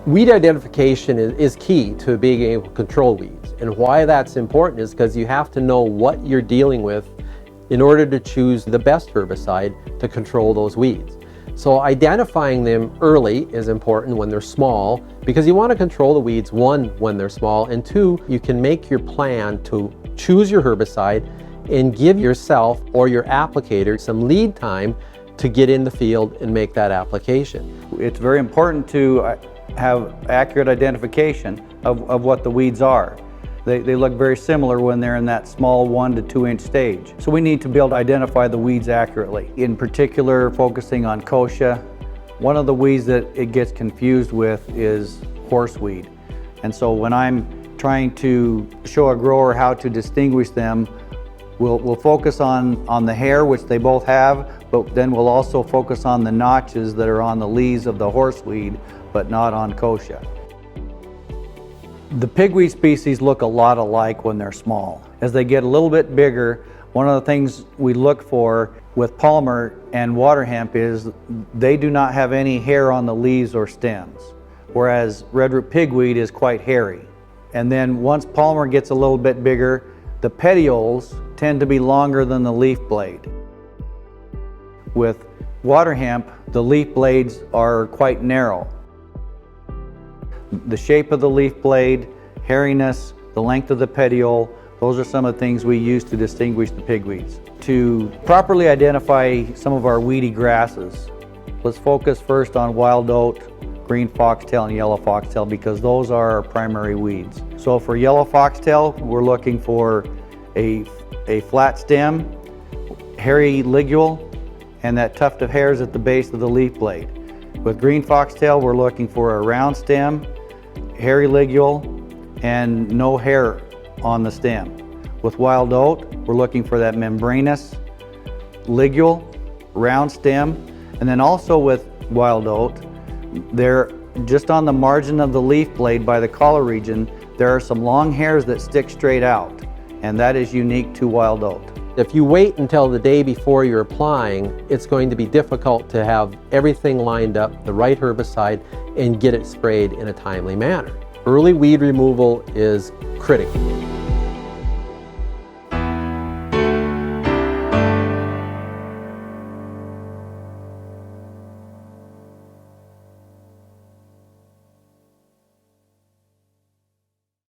Weed identification is key to being able to control weeds. And why that's important is because you have to know what you're dealing with in order to choose the best herbicide to control those weeds. So identifying them early is important when they're small, because you want to control the weeds, one, when they're small, and two, you can make your plan to choose your herbicide and give yourself or your applicator some lead time to get in the field and make that application. It's very important to have accurate identification of what the weeds are. They look very similar when they're in that small 1 to 2 inch stage. So we need to be able to identify the weeds accurately. In particular, focusing on kochia, one of the weeds that it gets confused with is horseweed. And so when I'm trying to show a grower how to distinguish them, we'll focus on the hair, which they both have, but then we'll also focus on the notches that are on the leaves of the horseweed, but not on kochia. The pigweed species look a lot alike when they're small. As they get a little bit bigger, one of the things we look for with Palmer and Waterhemp is they do not have any hair on the leaves or stems, whereas redroot pigweed is quite hairy. And then once Palmer gets a little bit bigger, the petioles tend to be longer than the leaf blade. With Waterhemp, the leaf blades are quite narrow. The shape of the leaf blade, hairiness, the length of the petiole, those are some of the things we use to distinguish the pigweeds. To properly identify some of our weedy grasses, let's focus first on wild oat, green foxtail, and yellow foxtail, because those are our primary weeds. So for yellow foxtail, we're looking for a flat stem, hairy ligule, and that tuft of hairs at the base of the leaf blade. With green foxtail, we're looking for a round stem, hairy ligule, and no hair on the stem. With wild oat, we're looking for that membranous ligule, round stem, and then also with wild oat, there, just on the margin of the leaf blade by the collar region, there are some long hairs that stick straight out, and that is unique to wild oat. If you wait until the day before you're applying, it's going to be difficult to have everything lined up, the right herbicide, and get it sprayed in a timely manner. Early weed removal is critical.